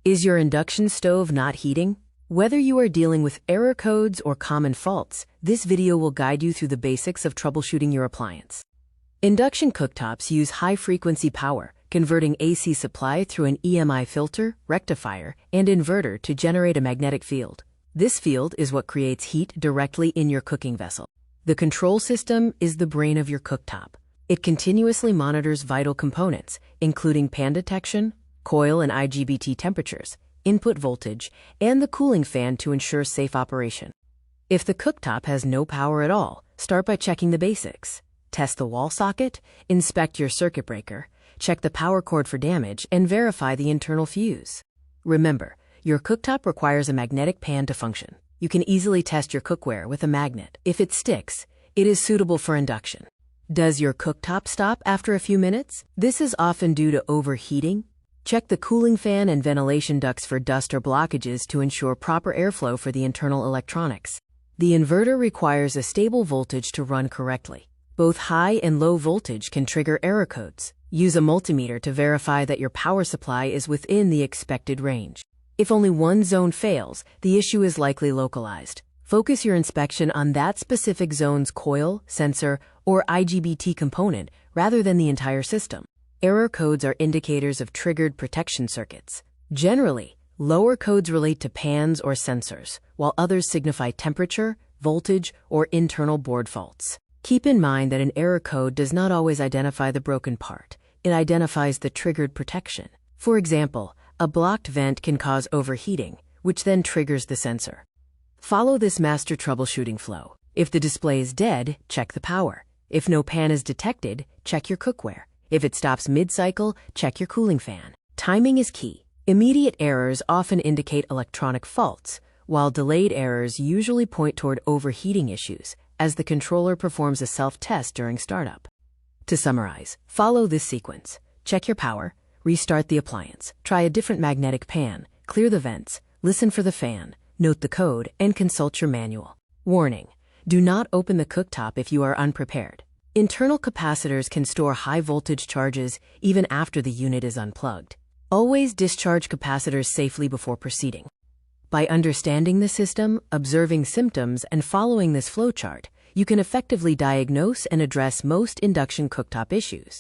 Is your induction stove not heating? Whether you are dealing with error codes or common faults, this video will guide you through the basics of troubleshooting your appliance. Induction cooktops use high-frequency power, converting AC supply through an EMI filter, rectifier, and inverter to generate a magnetic field. This field is what creates heat directly in your cooking vessel. The control system is the brain of your cooktop. It continuously monitors vital components, including pan detection, coil and IGBT temperatures, input voltage, and the cooling fan to ensure safe operation. If the cooktop has no power at all, start by checking the basics. Test the wall socket, inspect your circuit breaker, check the power cord for damage, and verify the internal fuse. Remember, your cooktop requires a magnetic pan to function. You can easily test your cookware with a magnet. If it sticks, it is suitable for induction. Does your cooktop stop after a few minutes? This is often due to overheating. Check the cooling fan and ventilation ducts for dust or blockages to ensure proper airflow for the internal electronics. The inverter requires a stable voltage to run correctly. Both high and low voltage can trigger error codes. Use a multimeter to verify that your power supply is within the expected range. If only one zone fails, the issue is likely localized. Focus your inspection on that specific zone's coil, sensor, or IGBT component rather than the entire system. Error codes are indicators of triggered protection circuits. Generally, lower codes relate to pans or sensors, while others signify temperature, voltage, or internal board faults. Keep in mind that an error code does not always identify the broken part. It identifies the triggered protection. For example, a blocked vent can cause overheating, which then triggers the sensor. Follow this master troubleshooting flow. If the display is dead, check the power. If no pan is detected, check your cookware. If it stops mid-cycle, check your cooling fan. Timing is key. Immediate errors often indicate electronic faults, while delayed errors usually point toward overheating issues, as the controller performs a self-test during startup. To summarize, follow this sequence. Check your power, restart the appliance, try a different magnetic pan, clear the vents, listen for the fan, note the code, and consult your manual. Warning: do not open the cooktop if you are unprepared. Internal capacitors can store high voltage charges even after the unit is unplugged. Always discharge capacitors safely before proceeding. By understanding the system, observing symptoms, and following this flowchart, you can effectively diagnose and address most induction cooktop issues.